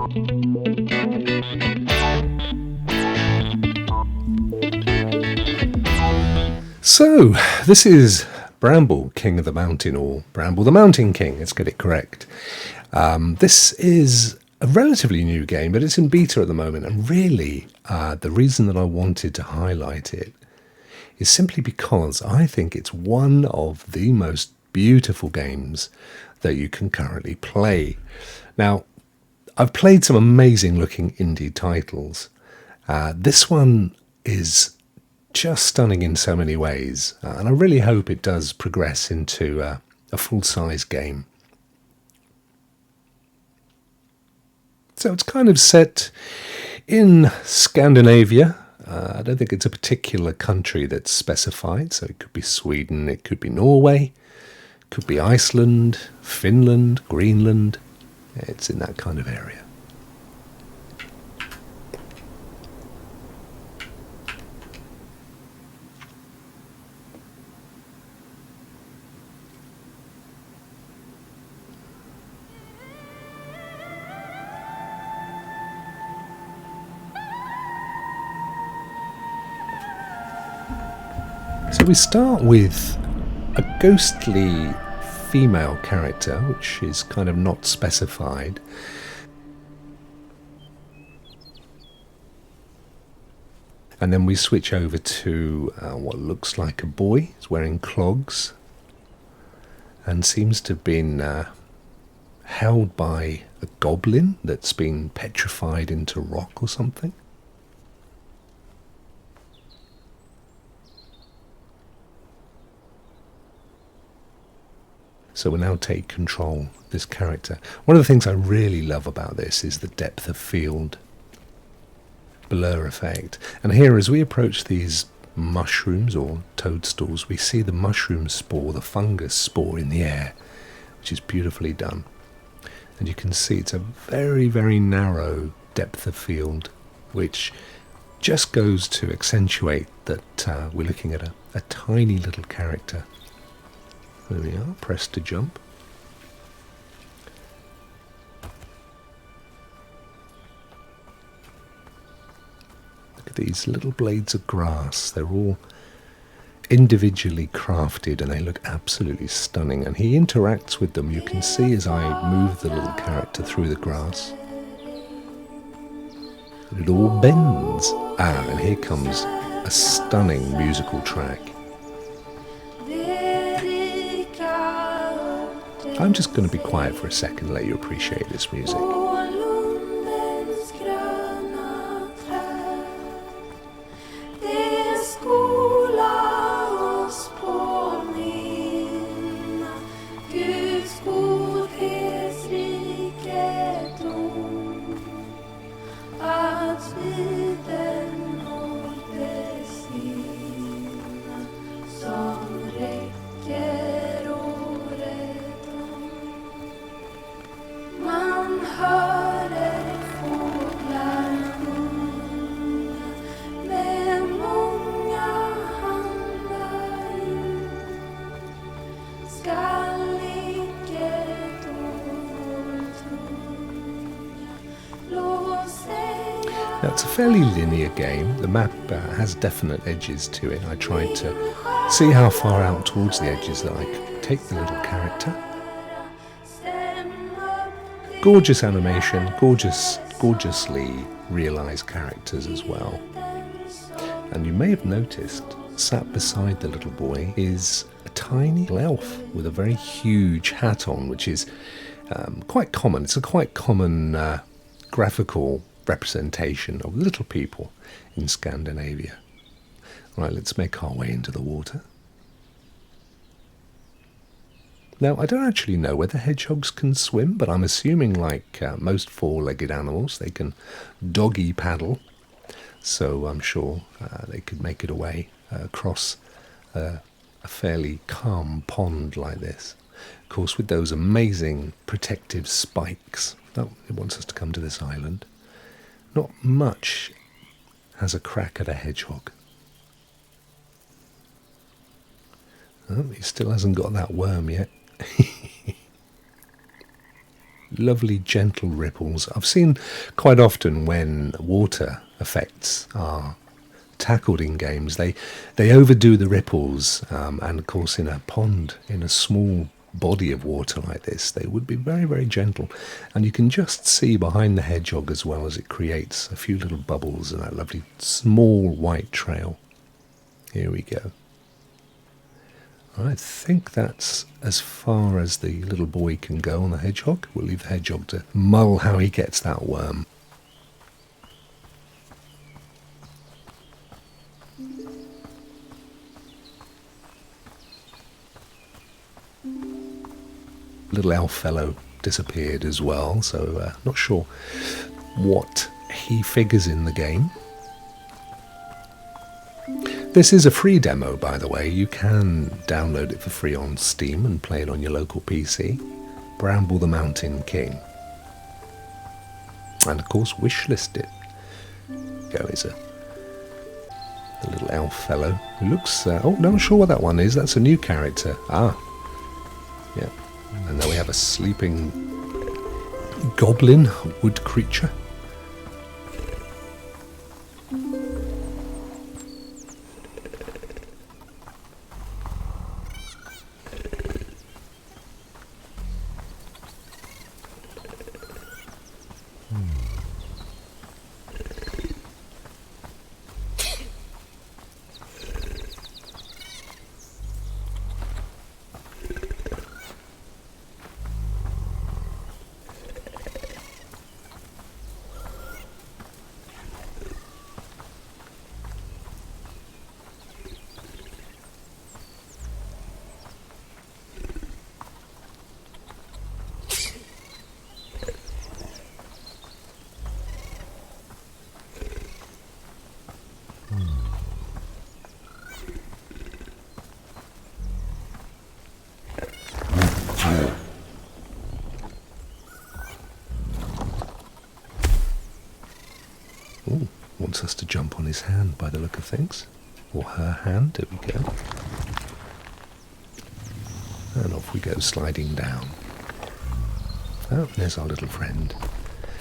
So, this is Bramble, King of the Mountain, or Bramble the Mountain King, let's get it correct. This is a relatively new game, but it's in beta at the moment, and really the reason that I wanted to highlight it is simply because I think it's one of the most beautiful games that you can currently play. Now, I've played some amazing looking indie titles. This one is just stunning in so many ways, and I really hope it does progress into a full-size game. So it's kind of set in Scandinavia. I don't think it's a particular country that's specified, so it could be Sweden, it could be Norway, it could be Iceland, Finland, Greenland. It's in that kind of area. So we start with a ghostly female character, which is kind of not specified. And then we switch over to what looks like a boy. He's wearing clogs and seems to have been held by a goblin that's been petrified into rock or something. So we'll now take control of this character. One of the things I really love about this is the depth of field blur effect. And here, as we approach these mushrooms or toadstools, we see the mushroom spore, the fungus spore in the air, which is beautifully done. And you can see it's a very, very narrow depth of field, which just goes to accentuate that we're looking at a tiny little character. There we are, press to jump. Look at these little blades of grass. They're all individually crafted and they look absolutely stunning. And he interacts with them. You can see as I move the little character through the grass, it all bends. And here comes a stunning musical track. I'm just going to be quiet for a second and let you appreciate this music. Now, it's a fairly linear game. The map has definite edges to it. I tried to see how far out towards the edges that I could take the little character. Gorgeous animation, gorgeously realised characters as well. And you may have noticed, sat beside the little boy is a tiny elf with a very huge hat on, which is quite common. It's a quite common graphical representation of little people in Scandinavia. Right, let's make our way into the water. Now, I don't actually know whether hedgehogs can swim, but I'm assuming, like most four-legged animals, they can doggy paddle. So I'm sure they could make it away across a fairly calm pond like this. Of course, with those amazing protective spikes. Oh, it wants us to come to this island. Not much has a crack at a hedgehog. Oh, he still hasn't got that worm yet. lovely gentle ripples. I've seen quite often when water effects are tackled in games, they overdo the ripples, and of course in a pond, in a small body of water like this, they would be very, very gentle, and you can just see behind the hedgehog as well as it creates a few little bubbles and that lovely small white trail. Here we go. I think that's as far as the little boy can go on the hedgehog. We'll leave the hedgehog to mull how he gets that worm. Little elf fellow disappeared as well, so not sure what he figures in the game. This is a free demo, by the way. You can download it for free on Steam and play it on your local PC. Bramble the Mountain King. And of course, wishlist it. Go is a little elf fellow who looks... oh, no, I'm not sure what that one is. That's a new character. Ah, yeah. And then we have a sleeping goblin, wood creature. Ooh, wants us to jump on his hand by the look of things. Or her hand, there we go. And off we go, sliding down. Oh, there's our little friend.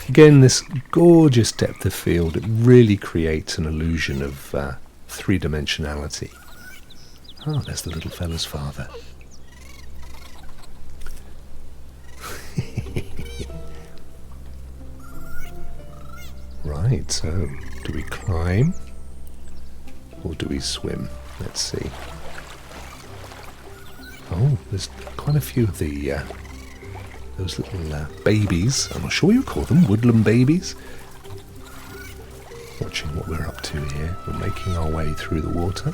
Again, this gorgeous depth of field, it really creates an illusion of three-dimensionality. Oh, there's the little fella's father. Right, so do we climb or do we swim? Let's see. Oh, there's quite a few of the those little babies. I'm not sure what you call them, woodland babies. Watching what we're up to here. We're making our way through the water.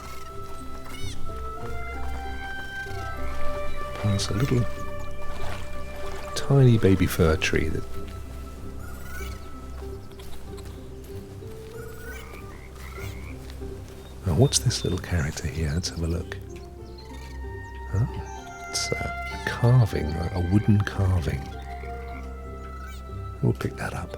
Past a little tiny baby fir tree that... Oh, what's this little character here? Let's have a look. Oh, it's a carving, a wooden carving. We'll pick that up.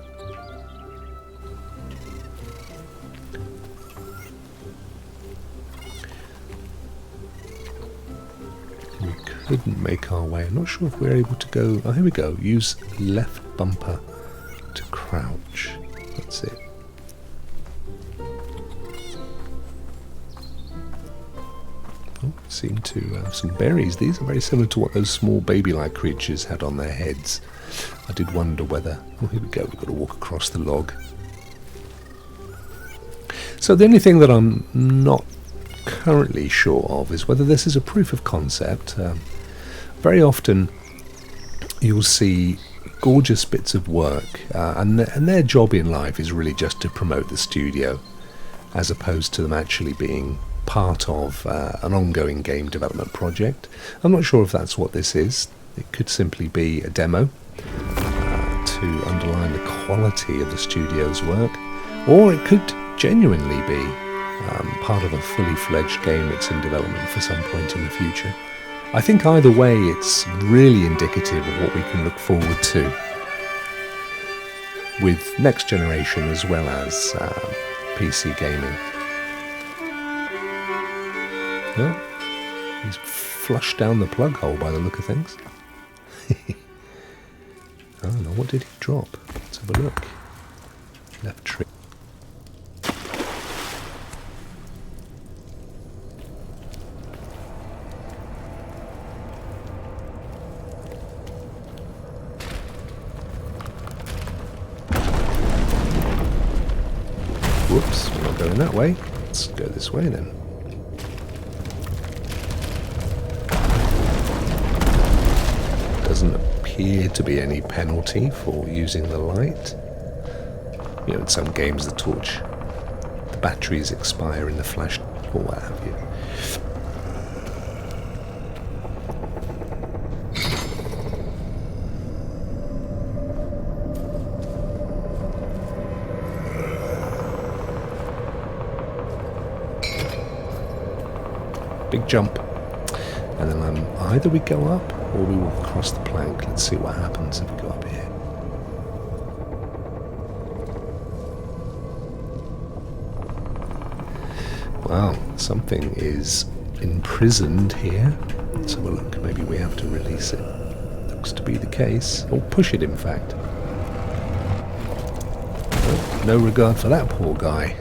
We couldn't make our way. I'm not sure if we're able to go... Oh, here we go. Use left bumper to crouch. That's it. Oh, seem to have some berries. These are very similar to what those small baby-like creatures had on their heads. I did wonder whether... Oh, here we go. We've got to walk across the log. So the only thing that I'm not currently sure of is whether this is a proof of concept. Very often you'll see gorgeous bits of work, and their job in life is really just to promote the studio, as opposed to them actually being part of an ongoing game development project. I'm not sure if that's what this is. It could simply be a demo to underline the quality of the studio's work, or it could genuinely be part of a fully fledged game that's in development for some point in the future. I think either way it's really indicative of what we can look forward to with next generation as well as PC gaming. Well, he's flushed down the plug hole by the look of things. Oh, and Now, what did he drop? Let's have a look. Left tree. Whoops, we're not going that way. Let's go this way then. Doesn't appear to be any penalty for using the light. You know, in some games the batteries expire in the flash or what have you. Big jump. And then either we go up or we walk across the plank. Let's see what happens if we go up here. Wow, something is imprisoned here. Let's have a look. Maybe we have to release it. Looks to be the case. Or push it, in fact. Oh, no regard for that poor guy.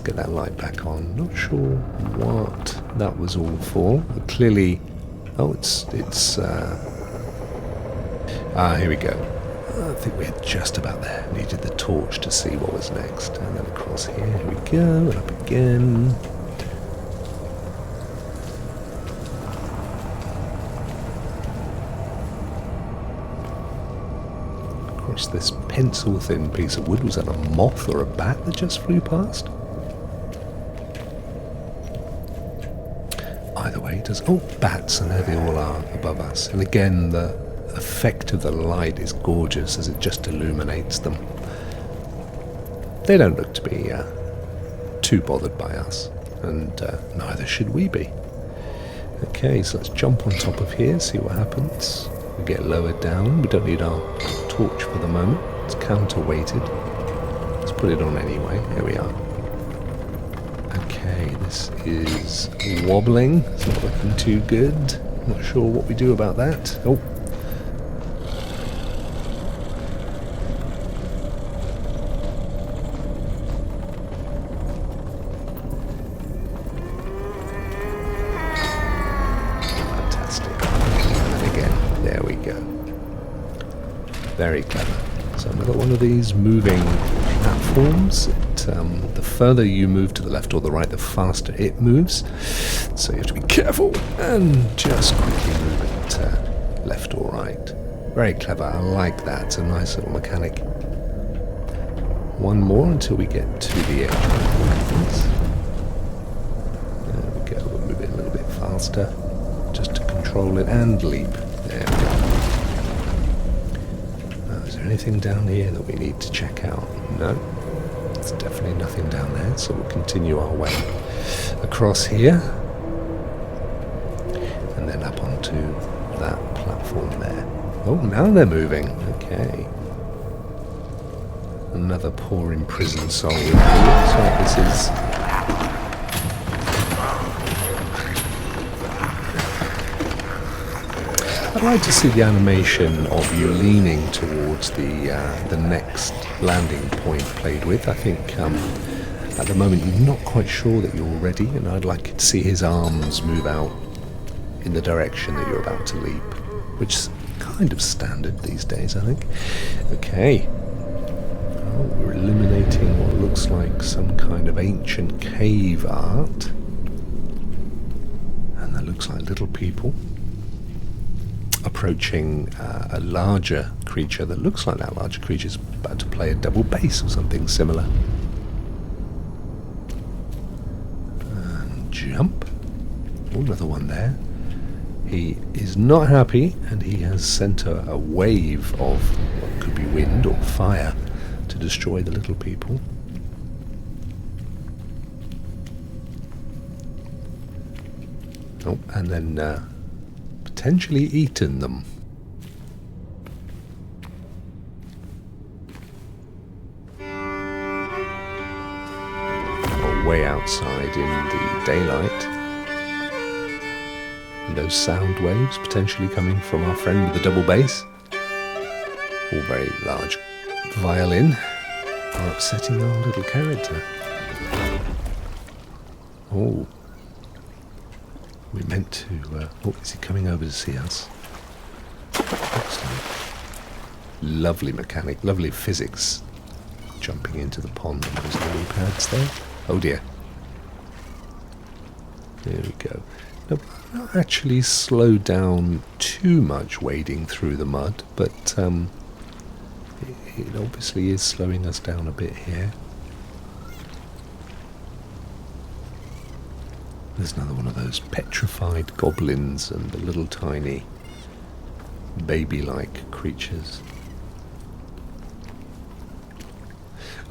Get that light back on. Not sure what that was all for. But clearly, oh, it's here we go. I think we're just about there. Needed the torch to see what was next. And then across here. Here we go. And up again. Across this pencil-thin piece of wood. Was that a moth or a bat that just flew past? Either way, it does. Oh, bats, and there they all are above us. And again, the effect of the light is gorgeous as it just illuminates them. They don't look to be too bothered by us, and neither should we be. Okay, so let's jump on top of here, see what happens. We get lowered down. We don't need our torch for the moment. It's counterweighted. Let's put it on anyway. Here we are. Okay, this is wobbling. It's not looking too good. Not sure what we do about that. Oh. Fantastic. And again, there we go. Very clever. So another one of these moving platforms. The further you move to the left or the right, the faster it moves. So you have to be careful and just quickly move it left or right. Very clever. I like that. It's a nice little mechanic. One more until we get to the edge. There we go. We'll move it a little bit faster just to control it and leap. There we go. Now, is there anything down here that we need to check out? No. There's definitely nothing down there, so we'll continue our way across here and then up onto that platform there. Oh, now they're moving. Okay. Another poor imprisoned soul. Looks like this is... I'd like to see the animation of you leaning towards the next landing point played with. I think at the moment you're not quite sure that you're ready, and I'd like to see his arms move out in the direction that you're about to leap, which is kind of standard these days, I think. Okay. Oh, we're eliminating what looks like some kind of ancient cave art. And that looks like little people approaching a larger creature that looks like that larger creature is about to play a double bass or something similar. And jump. Oh, another one there. He is not happy, and he has sent a wave of what could be wind or fire to destroy the little people. Oh, and then potentially eaten them. Or way outside in the daylight. those sound waves potentially coming from our friend with the double bass, or very large violin, are upsetting our little character. Oh, we meant to... oh, is he coming over to see us? Looks like. Lovely mechanic, lovely physics. Jumping into the pond on those lily pads there. Oh dear. There we go. Now, not actually slowed down too much wading through the mud, but it obviously is slowing us down a bit here. There's another one of those petrified goblins and the little tiny baby-like creatures.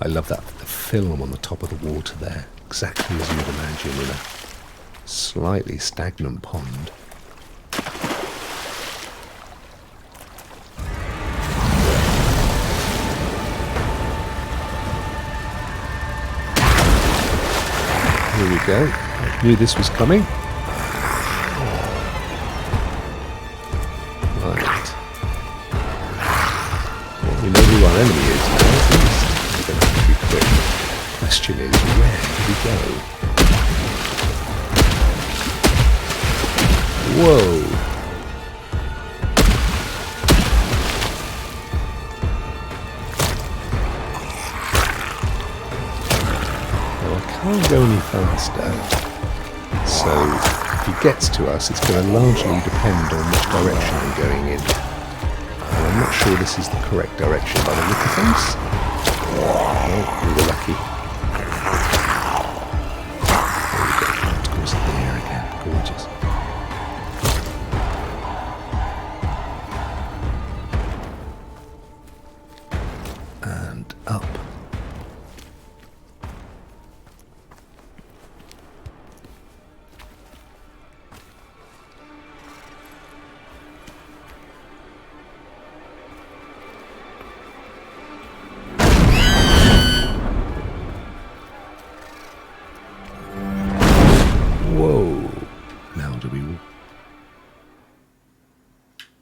I love that, the film on the top of the water there, exactly as you'd imagine in a slightly stagnant pond. Here we go. I knew this was coming. Right. Well, we know who our enemy is now, at least. We're going to have to be quick. The question is, where do we go? Whoa. Can't go any faster, so if he gets to us it's going to largely depend on which direction I'm going in, and I'm not sure this is the correct direction by the look of things. Oh, we were lucky. There we go, of course up in the air again, gorgeous. And up.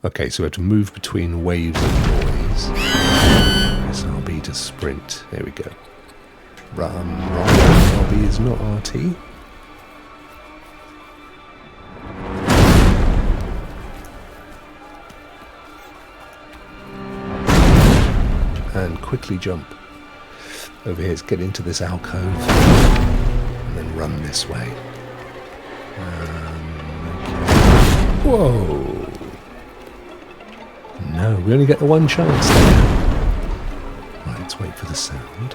Okay, so we have to move between waves of noise. Press RB to sprint. There we go. Run. RB is not RT. And quickly jump. Over here, get into this alcove. And then run this way. Okay. Whoa! No, we only get the one chance there. Right, let's wait for the sound.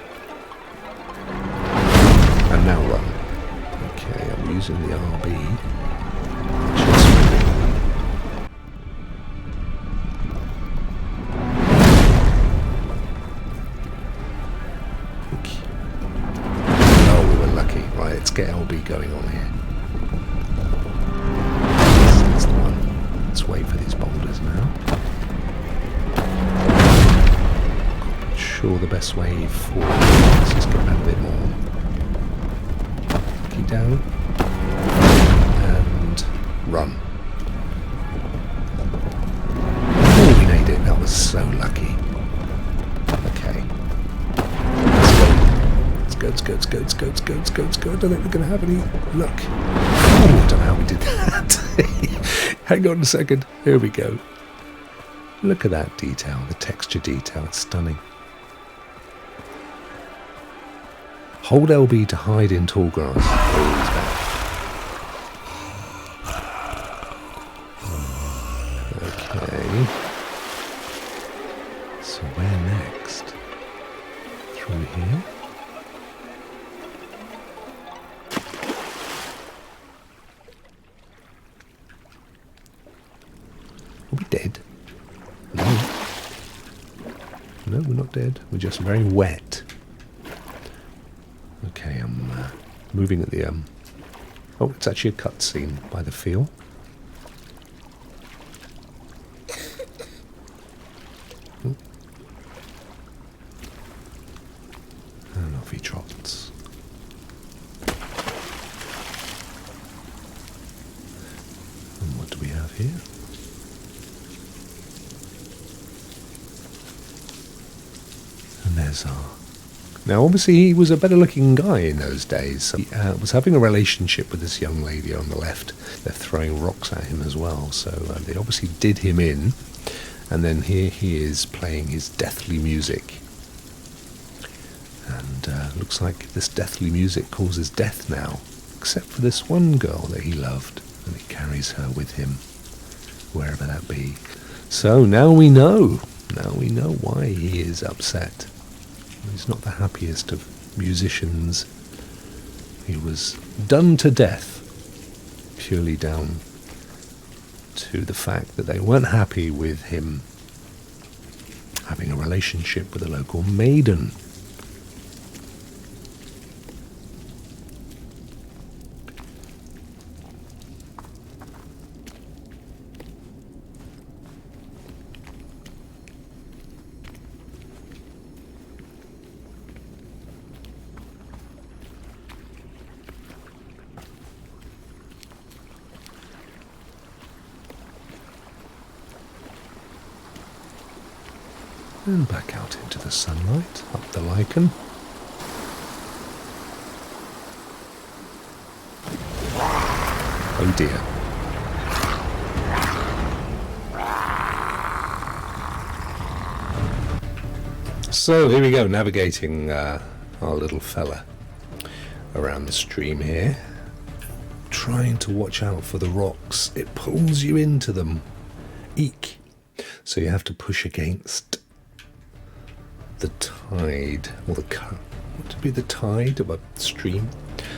And now run. Okay, I'm using the RB. Okay. Oh, we were lucky. Right, let's get LB going on here. That's the one. Let's wait for these boulders now. Sure the best way forward. Let's just go back a bit more. Keep down. And run. Oh, we made it. That was so lucky. Okay. Let's go. Let's go. Let's go. Let's go. Let's go. Let's go. Let's go. I don't think we're going to have any luck. Oh, I don't know how we did that. Hang on a second. Here we go. Look at that detail. The texture detail. It's stunning. Hold LB to hide in tall grass. Oh, he's back. Okay. So where next? Through here? Are we dead? No. No, we're not dead. We're just very wet. Okay, I'm moving at the... Oh, it's actually a cutscene by the feel. Oh. And off he trots. And what do we there's our... Now, obviously, he was a better-looking guy in those days. So he was having a relationship with this young lady on the left. They're throwing rocks at him as well, so they obviously did him in. And then here he is playing his deathly music. And looks like this deathly music causes death now, except for this one girl that he loved, and he carries her with him, wherever that be. So now we know why he is upset. He's not the happiest of musicians. He was done to death purely down to the fact that they weren't happy with him having a relationship with a local maiden. And back out into the sunlight, up the lichen. Oh dear. So here we go, navigating our little fella around the stream here. Trying to watch out for the rocks. It pulls you into them. Eek. So you have to push against the tide, or the what would be the tide of a stream?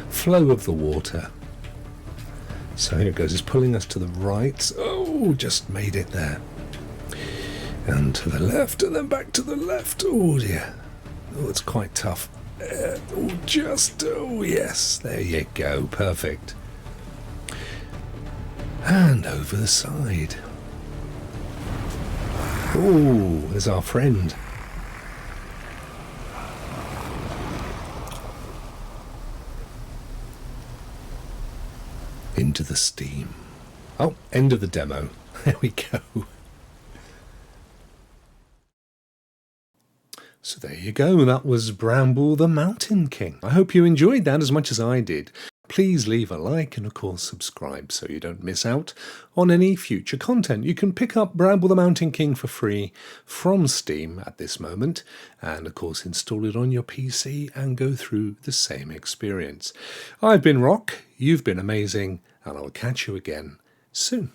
Flow of the water. So here it goes, it's pulling us to the right. Oh, just made it there. And to the left, and then back to the left. Oh dear. Oh, it's quite tough. Oh yes, there you go, perfect. And over the side. Oh, there's our friend. Into the steam. Oh, end of the demo. There we go. So there you go. That was Bramble the Mountain King. I hope you enjoyed that as much as I did. Please leave a like and of course subscribe so you don't miss out on any future content. You can pick up Bramble the Mountain King for free from Steam at this moment and of course install it on your PC and go through the same experience. I've been Rokk, you've been amazing, and I'll catch you again soon.